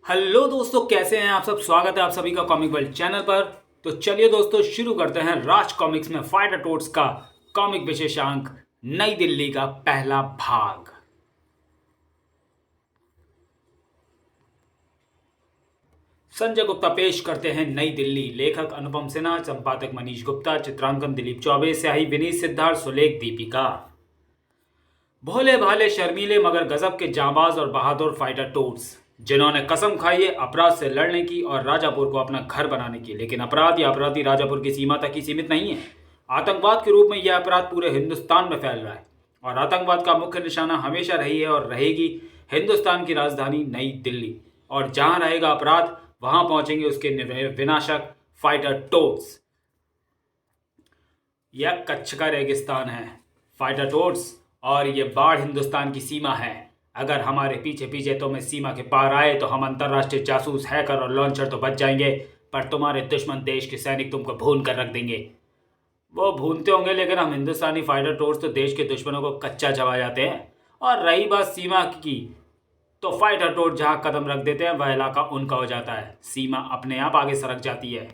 Hello दोस्तों, कैसे हैं आप सब। स्वागत है आप सभी का कॉमिक वर्ल्ड चैनल पर। तो चलिए दोस्तों, शुरू करते हैं राज कॉमिक्स में फाइटर टोट्स का कॉमिक विशेषांक नई दिल्ली का पहला भाग। संजय गुप्ता पेश करते हैं नई दिल्ली। लेखक अनुपम सिन्हा, संपादक मनीष गुप्ता, चित्रांकन दिलीप चौबे, स्याही विनीत सिद्धार्थ, सुलेख दीपिका। भोले भाले शर्मीले मगर गजब के जांबाज और बहादुर फाइटर टोट्स, जिन्होंने कसम खाई है अपराध से लड़ने की और राजापुर को अपना घर बनाने की। लेकिन अपराध या अपराधी राजापुर की सीमा तक ही सीमित नहीं है। आतंकवाद के रूप में यह अपराध पूरे हिंदुस्तान में फैल रहा है और आतंकवाद का मुख्य निशाना हमेशा रही है और रहेगी हिंदुस्तान की राजधानी नई दिल्ली। और जहां रहेगा अपराध, वहां पहुंचेंगे उसके विनाशक फाइटर टोट्स। यह कच्छ का रेगिस्तान है फाइटर टोट्स, और ये बाढ़ हिंदुस्तान की सीमा है। अगर हमारे पीछे पीछे तुम इस सीमा के पार आए तो हम अंतर्राष्ट्रीय जासूस, हैकर और लॉन्चर तो बच जाएंगे, पर तुम्हारे दुश्मन देश के सैनिक तुमको भून कर रख देंगे। वो भूनते होंगे, लेकिन हम हिंदुस्तानी फाइटर टोट्स तो देश के दुश्मनों को कच्चा चबा जाते हैं। और रही बात सीमा की, तो फाइटर टोट जहां कदम रख देते हैं वह इलाका उनका हो जाता है। सीमा अपने आप आगे सरक जाती है।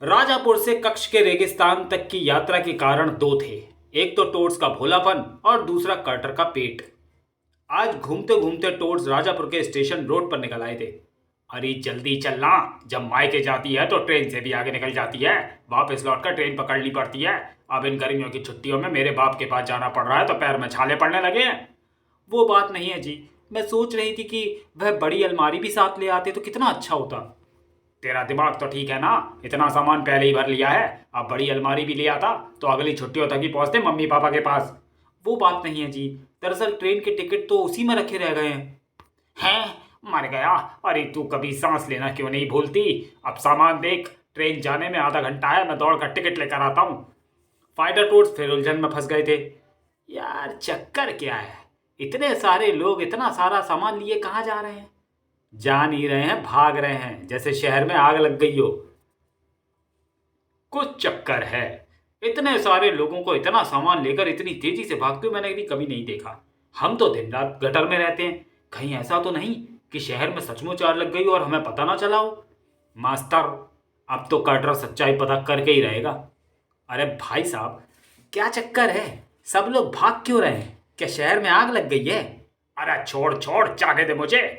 राजापुर से कच्छ के रेगिस्तान तक की यात्रा के कारण दो थे। एक तो टोट्स का भोलापन और दूसरा कार्टर का पेट। आज घूमते घूमते टोट्स राजापुर के स्टेशन रोड पर निकल आए थे। अरे जल्दी चलना, जब मायके जाती है तो ट्रेन से भी आगे निकल जाती है। वापस लौट कर ट्रेन पकड़नी पड़ती है। अब इन गर्मियों की छुट्टियों में मेरे बाप के पास जाना पड़ रहा है तो पैर में छाले पड़ने लगे हैं। वो बात नहीं है जी, मैं सोच रही थी कि वह बड़ी अलमारी भी साथ ले आते तो कितना अच्छा होता। तेरा दिमाग तो ठीक है ना, इतना सामान पहले ही भर लिया है। अब बड़ी अलमारी भी ले आता तो अगली छुट्टियों तक ही पहुंचते मम्मी पापा के पास। वो बात नहीं है जी, दरअसल ट्रेन के टिकट तो उसी में रखे रह गए हैं। मर गया। अरे तू कभी सांस लेना क्यों नहीं भूलती। अब सामान देख, ट्रेन जाने में आधा घंटा है, मैं दौड़ कर टिकट लेकर आता हूँ। फाइटर टोट्स फिर उलझन में फंस गए थे। यार चक्कर क्या है, इतने सारे लोग इतना सारा सामान लिए कहाँ जा रहे हैं। जा नहीं रहे हैं, भाग रहे हैं, जैसे शहर में आग लग गई हो। कुछ चक्कर है। इतने सारे लोगों को इतना सामान लेकर इतनी तेजी से भागते हुए मैंने कभी नहीं देखा। हम तो दिन रात गटर में रहते हैं, कहीं ऐसा तो नहीं कि शहर में सचमुच आग लग गई और हमें पता ना चला हो। मास्टर, अब तो कटर सच्चाई पता करके ही रहेगा। अरे भाई साहब, क्या चक्कर है, सब लोग भाग क्यों रहे हैं। क्या शहर में आग लग गई है। अरे छोड़ छोड़, जाने दे मुझे।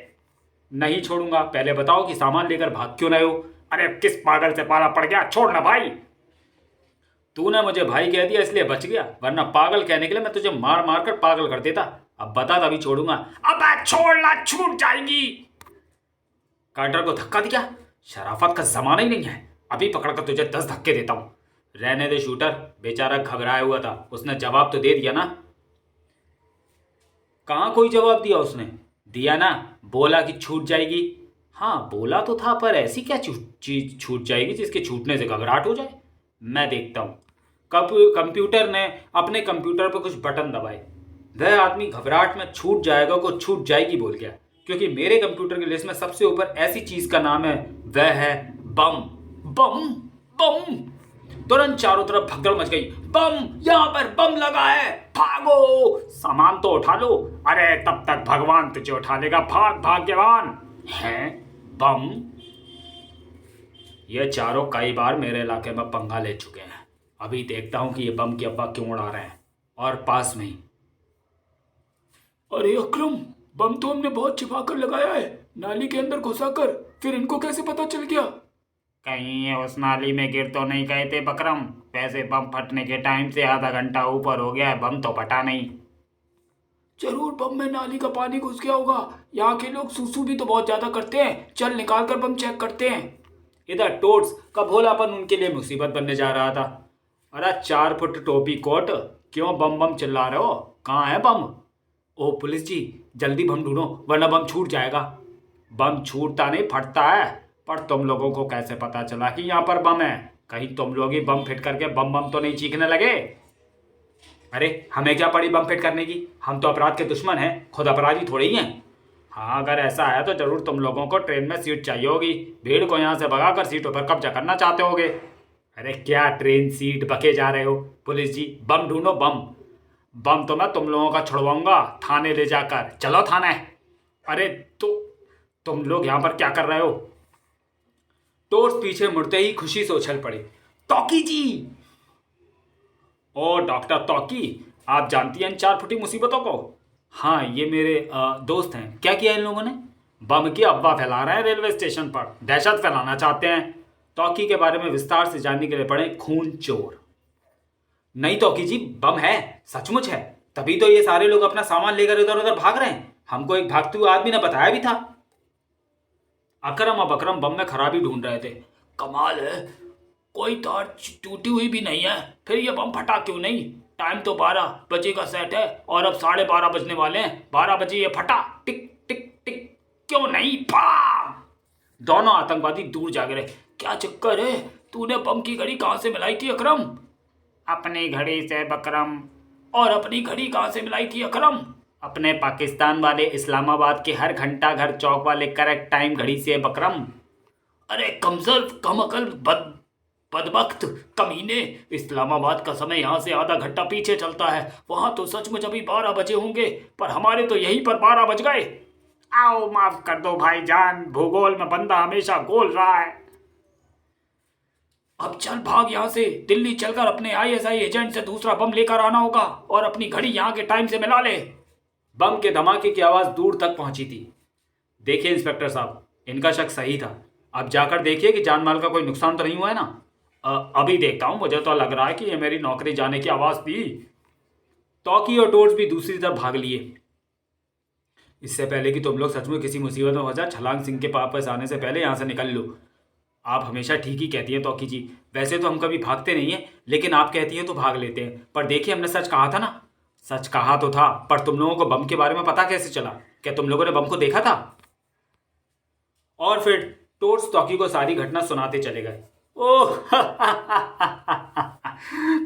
नहीं छोड़ूंगा, पहले बताओ कि सामान लेकर भाग क्यों रहे हो। अरे किस पागल से पाला पड़ गया, छोड़ ना भाई। तूने मुझे भाई कह दिया इसलिए बच गया, वरना पागल कहने के लिए मैं तुझे मार मार कर पागल कर देता। अब बता, तभी छोड़ूंगा। अब छोड़ना, छूट जाएगी। कार्टर को धक्का दिया, शराफत का जमाना ही नहीं है। अभी पकड़कर तुझे 10 धक्के देता हूं। रहने दे शूटर, बेचारा घबराया हुआ था, उसने जवाब तो दे दिया ना। कहाँ कोई जवाब दिया उसने। दिया ना, बोला कि छूट जाएगी। हाँ बोला तो था, पर ऐसी क्या चीज छूट जाएगी जिसके छूटने से घबराहट हो जाए। मैं देखता हूँ। कब कंप्यूटर ने अपने कंप्यूटर पर कुछ बटन दबाए। वह आदमी घबराहट में छूट जाएगा को छूट जाएगी बोल गया, क्योंकि मेरे कंप्यूटर की लिस्ट में सबसे ऊपर ऐसी चीज का नाम है, वह है बम। बम बम। तुरंत चारों तरफ भगदड़ मच गई। बम, यहाँ पर बम लगा है, भागो, सामान तो उठा लो। अरे तब तक भगवान तुझे उठा लेगा, भाग भाग्यवान। हैं बम। ये चारों कई बार मेरे इलाके में पंगा ले चुके हैं। अभी देखता हूं कि ये बम की अब्बा क्यों उड़ा रहे हैं। और पास में ही, अरे अकरम, बम तो हमने बहुत छिपा कर लगाया है, नाली के अंदर घुसा कर, फिर इनको कैसे पता चल गया। कहीं ये उस नाली में गिर तो नहीं गए थे बकरम। वैसे बम फटने के टाइम से आधा घंटा ऊपर हो गया है, बम तो फटा नहीं। जरूर बम में नाली का पानी घुस गया होगा। यहाँ के लोग सूसू भी तो बहुत ज्यादा करते हैं, चल निकाल कर बम चेक करते हैं। इधर टोट्स का भोलापन उनके लिए मुसीबत बनने जा रहा था। अरे 4 फुट टोपी कोट, क्यों बम बम चिल्ला रहे हो, कहाँ है बम। ओ पुलिस जी, जल्दी बम ढूंढो वरना बम छूट जाएगा। बम छूटता नहीं, फटता है। पर तुम लोगों को कैसे पता चला कि यहाँ पर बम है। कहीं तुम लोग ही बम फिट करके बम बम तो नहीं चीखने लगे। अरे हमें क्या पड़ी बम फिट करने की, हम तो अपराध के दुश्मन हैं, खुद अपराधी थोड़े ही हैं। हाँ अगर ऐसा है तो जरूर तुम लोगों को ट्रेन में सीट चाहिए होगी, भीड़ को यहाँ से भगाकर सीटों पर कब्जा करना चाहते होगे। अरे क्या ट्रेन सीट बके जा रहे हो। पुलिस जी, बम ढूंढो बम। बम तो मैं तुम लोगों का छुड़वाऊंगा थाने ले जाकर, चलो थाने। अरे तो तुम लोग यहां पर क्या कर रहे हो? टोर्स पीछे मुड़ते ही खुशी से उछल पड़े। तौकी जी! ओ डॉक्टर तौकी, आप जानती हैं इन 4 फुटी मुसीबतों को? हाँ, ये मेरे दोस्त हैं। क्या किया इन लोगों ने? बम की अफवाह फैला रहे हैं रेलवे स्टेशन पर, दहशत फैलाना चाहते हैं। तौकी के बारे में विस्तार से जानने के लिए पढ़े खून चोर। नहीं तौकी जी, बम है, सचमुच है। तभी तो ये सारे लोग अपना सामान लेकर इधर उधर भाग रहे हैं। हमको एक भागते हुए आदमी ने बताया भी था। अकरम और बकरम बम में खराबी ढूंढ रहे थे। कमाल है, कोई तार टूटी हुई भी नहीं है, फिर ये बम फटा क्यों नहीं? टाइम तो 12 बजे का सेट है और अब 12:30 बजने वाले हैं। 12 बजे ये फटा। टिक टिक टिक। क्यों नहीं? पाम! दोनों आतंकवादी दूर जाग रहे। क्या चक्कर है? तूने बम की घड़ी कहां से मिलाई थी अकरम? अपनी घड़ी से बकरम। और अपनी घड़ी कहां से मिलाई थी अकरम? अपने पाकिस्तान वाले इस्लामाबाद के हर घंटा घर चौक वाले करेक्ट टाइम घड़ी से बकरम। अरे कमजोर, कम अकल, बदबख्त, कमीने! इस्लामाबाद का समय यहाँ से आधा घंटा पीछे चलता है। वहां तो सचमुच अभी 12 बजे होंगे, पर हमारे तो यहीं पर 12 बज गए। आओ माफ कर दो भाईजान, भूगोल में बंदा हमेशा गोल रहा है। अब चल भाग यहाँ से, दिल्ली चलकर अपने ISI एजेंट से दूसरा बम लेकर आना होगा और अपनी घड़ी यहाँ के टाइम से मिला ले। बम के धमाके की आवाज दूर तक पहुंची थी। देखिए इंस्पेक्टर साहब, इनका शक सही था। अब जाकर देखिए कि जान माल का कोई नुकसान तो नहीं हुआ है ना? अभी देखता हूं, मुझे तो लग रहा है कि ये मेरी नौकरी जाने की आवाज थी। तौकी और टोर्स भी दूसरी तरफ भाग लिए। इससे पहले कि तुम लोग सचमुच किसी मुसीबत में हो जाए, छलांग सिंह के वापस आने से पहले यहाँ से निकल लो। आप हमेशा ठीक ही कहती हैं तौकी जी। वैसे तो हम कभी भागते नहीं हैं, लेकिन आप कहती हैं तो भाग लेते हैं। पर देखिए, हमने सच कहा था ना। सच कहा तो था, पर तुम लोगों को बम के बारे में पता कैसे चला? क्या तुम लोगों ने बम को देखा था? और फिर टोर्स तौकी को सारी घटना सुनाते चले गए। ओह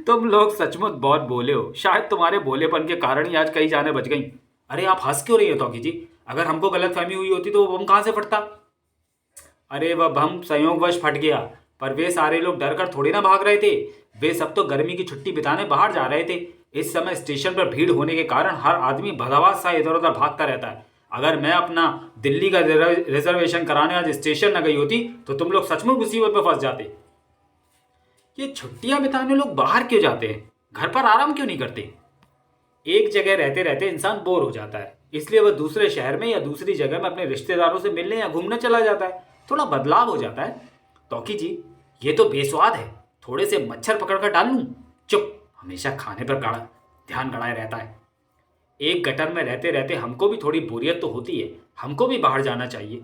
तुम लोग सचमुच बहुत बोले हो। शायद तुम्हारे भोलेपन के कारण ही आज कई जानें बच गईं। अरे आप हंस क्यों रही हो तौकी जी? अगर हमको गलतफहमी हुई होती तो वो बम कहां से फटता? अरे वह बम संयोगवश फट गया, पर वे सारे लोग डर कर थोड़ी ना भाग रहे थे। वे सब तो गर्मी की छुट्टी बिताने बाहर जा रहे थे। इस समय स्टेशन पर भीड़ होने के कारण हर आदमी भदावास सा इधर उधर भागता रहता है। अगर मैं अपना दिल्ली का रिजर्वेशन कराने आज स्टेशन न गई होती तो तुम लोग सचमुच मुसीबत में फंस जाते। ये छुट्टियां बिताने लोग बाहर क्यों जाते हैं? घर पर आराम क्यों नहीं करते? एक जगह रहते रहते इंसान बोर हो जाता है, इसलिए वह दूसरे शहर में या दूसरी जगह में अपने रिश्तेदारों से मिलने या घूमने चला जाता है। थोड़ा बदलाव हो जाता है। तौकी जी, ये तो बेस्वाद है। थोड़े से मच्छर पकड़ कर डाल लूं? चुप, हमेशा खाने पर ध्यान गड़ाए रहता है। एक गटर में रहते रहते हमको भी थोड़ी बोरियत तो होती है। हमको भी बाहर जाना चाहिए।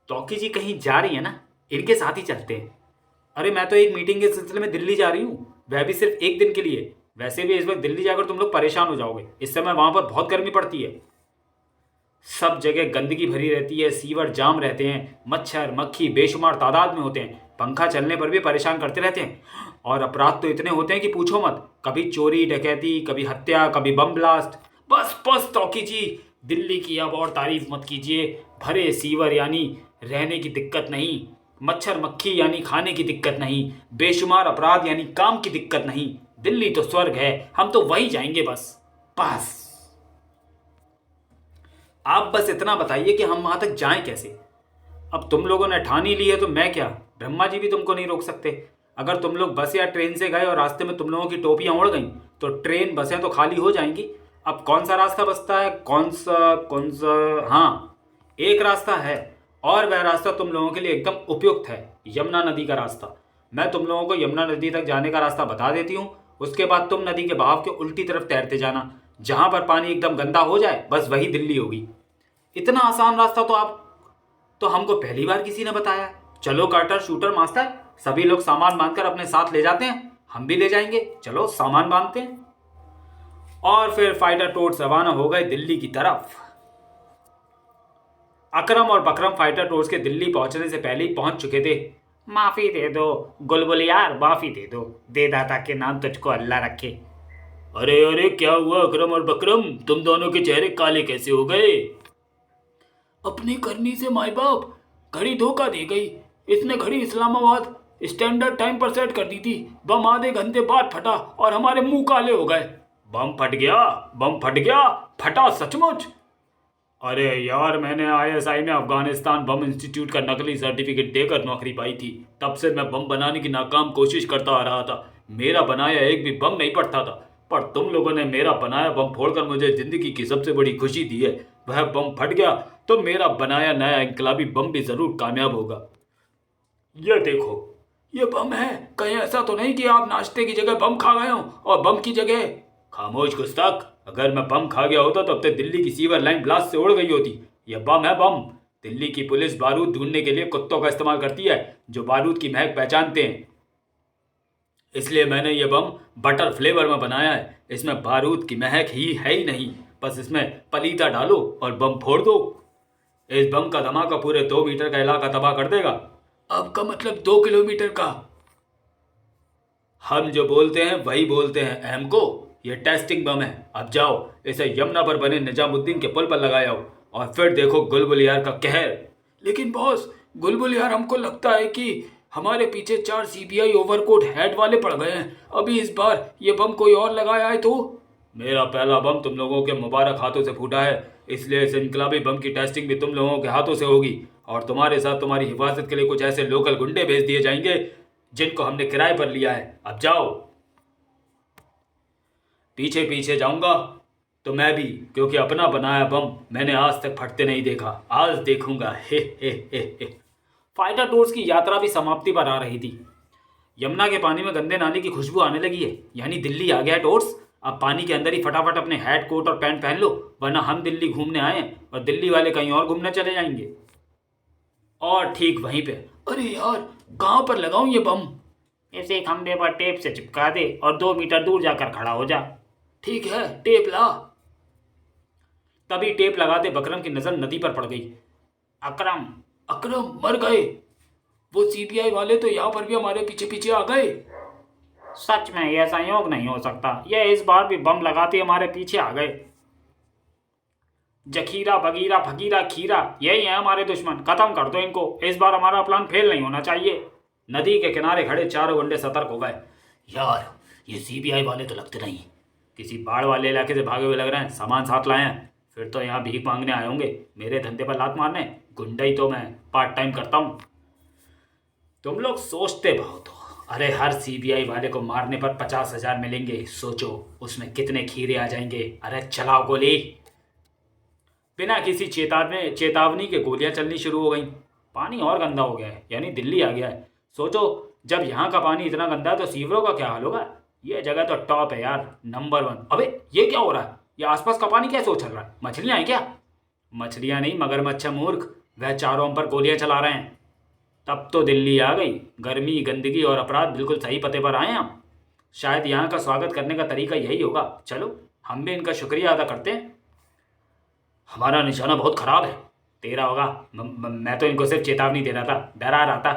तौकी जी कहीं जा रही है ना? इनके साथ ही चलते हैं। अरे मैं तो एक मीटिंग के सिलसिले में दिल्ली जा रही हूँ, वह भी सिर्फ एक दिन के लिए। वैसे भी इस वक्त दिल्ली जाकर तुम लोग परेशान हो जाओगे। इस समय वहां पर बहुत गर्मी पड़ती है। सब जगह गंदगी भरी रहती है, सीवर जाम रहते हैं, मच्छर मक्खी बेशुमार तादाद में होते हैं, पंखा चलने पर भी परेशान करते रहते हैं। और अपराध तो इतने होते हैं कि पूछो मत। कभी चोरी डकैती, कभी हत्या, कभी बम ब्लास्ट। बस बस तौकी जी, दिल्ली की अब और तारीफ मत कीजिए। भरे सीवर यानी रहने की दिक्कत नहीं, मच्छर मक्खी यानी खाने की दिक्कत नहीं, बेशुमार अपराध यानी काम की दिक्कत नहीं। दिल्ली तो स्वर्ग है, हम तो वहीं जाएंगे बस। बस आप बस इतना बताइए कि हम वहां तक जाएं कैसे? अब तुम लोगों ने ठान ही ली है तो मैं क्या, ब्रह्मा जी भी तुमको नहीं रोक सकते। अगर तुम लोग बस या ट्रेन से गए और रास्ते में तुम लोगों की टोपियां उड़ गईं तो ट्रेन बसें तो खाली हो जाएंगी। अब कौन सा रास्ता बचता है? कौन सा? हाँ, एक रास्ता है, और वह रास्ता तुम लोगों के लिए एकदम उपयुक्त है, यमुना नदी का रास्ता। मैं तुम लोगों को यमुना नदी तक जाने का रास्ता बता देती हूँ। उसके बाद तुम नदी के बहाव के उल्टी तरफ तैरते जाना। जहां पर पानी एकदम गंदा हो जाए बस वही दिल्ली होगी। इतना आसान रास्ता तो हमको पहली बार किसी ने बताया। चलो कार्टर शूटर मास्टर, सभी लोग सामान बांधकर अपने साथ ले जाते हैं। हम भी ले जाएंगे, चलो सामान बांधते हैं। और फिर फाइटर टोर्स रवाना हो गए दिल्ली की तरफ। अकरम और बकरम फाइटर टोर्स के दिल्ली पहुंचने से पहले ही पहुंच चुके थे। माफी दे दो गुलबुल यार, माफी दे दो। दे दाता के नाम तुझको अल्लाह रखे। अरे अरे, क्या हुआ अकरम और बकरम? तुम दोनों के चेहरे काले कैसे हो गए? अपनी करनी से माई बाप, घड़ी धोखा दे गई। इसने घड़ी इस्लामाबाद स्टैंडर्ड टाइम पर सेट कर दी थी। बम आधे घंटे बाद फटा और हमारे मुंह काले हो गए। बम फट गया? बम फट गया? फटा सचमुच? अरे यार, मैंने आईएसआई में अफगानिस्तान बम इंस्टीट्यूट का नकली सर्टिफिकेट देकर नौकरी पाई थी। तब से मैं बम बनाने की नाकाम कोशिश करता आ रहा था। मेरा बनाया एक भी बम नहीं फटता था। पर तुम लोगों ने मेरा बनाया बम फोड़कर मुझे जिंदगी की सबसे बड़ी खुशी दी है। वह बम फट गया तो मेरा बनाया नया इनकलाबी बम भी जरूर कामयाब होगा। ये देखो, ये बम है। कहीं ऐसा तो नहीं कि आप नाश्ते की जगह बम खा गए हो और बम की जगह। खामोश गुस्ताख, अगर मैं बम खा गया होता तो अब तक दिल्ली की सीवर लाइन ब्लास्ट से उड़ गई होती। यह बम है, बम। दिल्ली की पुलिस बारूद ढूंढने के लिए कुत्तों का इस्तेमाल करती है जो बारूद की महक पहचानते हैं। इसलिए मैंने यह बम बटर फ्लेवर में बनाया है। इसमें बारूद की महक ही है ही नहीं, बस इसमें पलीता डालो और बम फोड़ दो। इस बम का धमाका पूरे 2 मीटर का इलाका तबाह कर देगा। आपका मतलब 2 किलोमीटर का? हम जो बोलते हैं वही बोलते हैं अहम को। यह टेस्टिंग बम है। अब जाओ, इसे यमुना पर बने निजामुद्दीन के पुल पर लगाओ और फिर देखो गुलबुल यार का कहर। लेकिन बॉस, गुलबुल यार, हमको लगता है कि हमारे पीछे 4 सीबीआई ओवरकोट हेड वाले पड़ गए हैं। अभी इस बार ये बम कोई और लगाया है तो? मेरा पहला बम तुम लोगों के मुबारक हाथों से फूटा है, इसलिए इस इनकलाबी बम की टेस्टिंग भी तुम लोगों के हाथों से होगी। और तुम्हारे साथ तुम्हारी हिफाजत के लिए कुछ ऐसे लोकल गुंडे भेज दिए जाएंगे जिनको हमने किराए पर लिया है। अब जाओ। पीछे पीछे जाऊंगा तो मैं भी, क्योंकि अपना बनाया बम मैंने आज तक फटते नहीं देखा। आज देखूंगा। हे। फाइटर टूर्स की यात्रा भी समाप्ति पर आ रही थी। यमुना के पानी में गंदे नाली की खुशबू आने लगी है, यानी दिल्ली आ गया है टोर्स। अब पानी के अंदर ही फटाफट अपने हैट कोट और पैंट पहन लो, वरना हम दिल्ली घूमने आए हैं और दिल्ली वाले कहीं और घूमने चले जाएंगे। और ठीक वहीं पे। अरे यार, कहाँ पर लगाऊं ये बम? इसे खंभे पर टेप से चिपका दे और 2 मीटर दूर जाकर खड़ा हो जा। ठीक है, टेप ला। तभी टेप लगाते बकरम की नजर नदी पर पड़ गई। अकरम। अकरम मर गए? वो सीबीआई वाले तो यहाँ पर भी हमारे पीछे पीछे आ गए। सच में यह संयोग नहीं हो सकता। यह इस बार भी बम लगाते हमारे पीछे आ गए। जखीरा बगीरा फकीरा खीरा, यही है हमारे दुश्मन। खत्म कर दो इनको। इस बार हमारा प्लान फेल नहीं होना चाहिए। नदी के किनारे खड़े चारों गुंडे सतर्क हो गए। यार, ये सीबीआई वाले तो लगते नहीं, किसी बाढ़ वाले इलाके से भागे हुए लग रहे हैं। सामान साथ लाए हैं, फिर तो यहाँ भीख मांगने आए होंगे मेरे धंधे पर लात मारने। गुंडाई तो मैं पार्ट टाइम करता हूँ। तुम लोग सोचते बहुत हो। अरे, हर सीबीआई वाले को मारने पर 50,000 मिलेंगे। सोचो उसमें कितने खीरे आ जाएंगे। अरे चलाओ गोली। बिना किसी चेतावनी के गोलियां चलनी शुरू हो गई। पानी और गंदा हो गया है, यानी दिल्ली आ गया है। सोचो, जब यहाँ का पानी इतना गंदा है तो सीवरों का क्या हाल होगा। ये जगह तो टॉप है यार, नंबर 1। अबे, ये क्या हो रहा है? ये आसपास का पानी कैसे उछल रहा है? मछलियाँ हैं क्या? मछलियाँ नहीं, मगरमच्छ मूर्ख। वह चारों हम पर गोलियां चला रहे हैं। तब तो दिल्ली आ गई। गर्मी, गंदगी और अपराध बिल्कुल सही पते पर आए हम। शायद यहाँ का स्वागत करने का तरीका यही होगा। चलो, हम भी इनका शुक्रिया अदा करते हैं। हमारा निशाना बहुत खराब है। तेरा होगा। मैं तो इनको सिर्फ चेतावनी दे रहा था, डरा रहा था।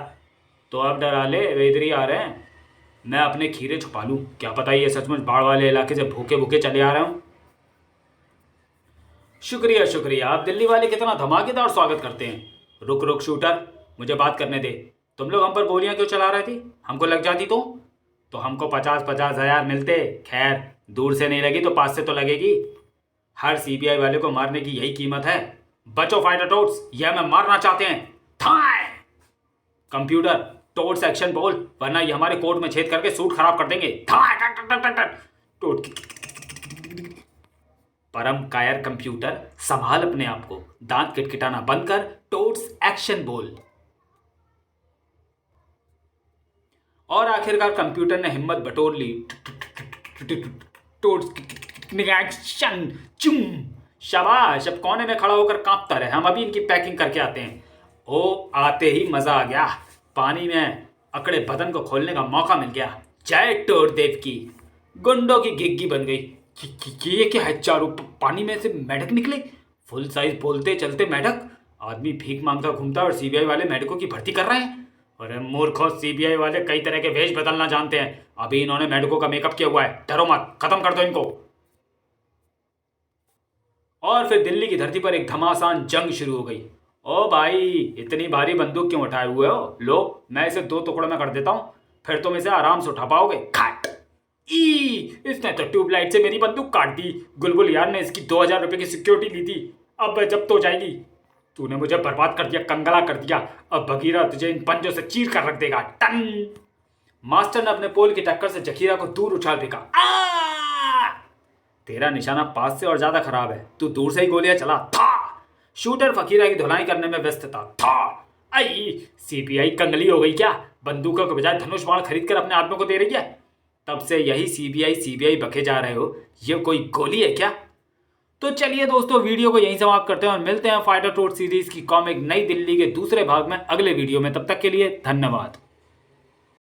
तो अब डरा ले, वे इधर ही आ रहे हैं। मैं अपने खीरे छुपा लूँ, क्या पता ये सचमुच बाढ़ वाले इलाके से भूखे भूखे चले आ रहे हूँ। शुक्रिया शुक्रिया, आप दिल्ली वाले कितना धमाकेदार स्वागत करते हैं। रुक रुक शूटर, मुझे बात करने दे। तुम लोग हम पर गोलियां क्यों चला रहे थे? हमको लग जाती तो हमको 50-50 हजार मिलते। खैर, दूर से नहीं लगी तो पास से तो लगेगी। हर सीबीआई वाले को मारने की यही कीमत है। बचो फाइटर टोट्स, यह हमें मारना चाहते हैं। थाए! कंप्यूटर, टोट्स एक्शन बोल, वरना ये हमारे कोर्ट में छेद करके सूट खराब कर देंगे। थाए! टोट। परम कायर कंप्यूटर, संभाल अपने आप को। दांत किटकिटाना बंद कर, टोट्स एक्शन बोल। और आखिरकार कंप्यूटर ने हिम्मत बटोर ली। एक्शन चुम। शाबाश, अब कोने में खड़ा होकर कांपता रहे। हम अभी इनकी पैकिंग करके आते हैं। ओ, आते ही मजा आ गया। पानी में अकड़े बदन को खोलने का मौका मिल गया। जय टोर देव की। गुंडों की गिग्गी बन गई। ये क्या है? चारों पानी में से मेढक निकले। फुल साइज बोलते चलते मेढक। आदमी भीख मांगता घूमता और सीबीआई वाले मेढकों की भर्ती कर रहे हैं। अरे मूर्खों, सीबीआई वाले कई तरह के वेश बदलना जानते हैं। अभी इन्होंने मेढकों का मेकअप किया हुआ है। डरो मत, खत्म कर दो इनको। और फिर दिल्ली की धरती पर एक घमासान जंग शुरू हो गई। ओ भाई, इतनी भारी बंदूक क्यों उठाए हुए हो? लो, मैं इसे 2 टुकड़ों में कर देता हूं, फिर तुम इसे आराम से उठा पाओगे। खाट! इसने तो ट्यूबलाइट से मेरी बंदूक काट दी। गुलबुल यार ने इसकी 2,000 रुपए की सिक्योरिटी ली थी। अब जब तो जाएगी। तूने मुझे बर्बाद कर दिया, कंगला कर दिया। अब बगीरा तुझे इन पंजों से चीर कर रख देगा। टन। मास्टर ने अपने पोल की टक्कर से जखीरा को दूर उछाल फेंका। तेरा निशाना पास से और ज्यादा खराब है, तू दूर से ही गोलियां चला था। शूटर फकीरा की धुलाई करने में व्यस्त था। आई सीबीआई कंगली हो गई क्या? बंदूकों के बजाय धनुष बाण खरीद कर अपने आदमियों को दे रही है। तब से यही सीबीआई बके जा रहे हो। ये कोई गोली है क्या? तो चलिए दोस्तों, वीडियो को यहीं समाप्त करते हैं और मिलते हैं फाइटर टोड सीरीज की कॉमिक नई दिल्ली के दूसरे भाग में अगले वीडियो में। तब तक के लिए धन्यवाद।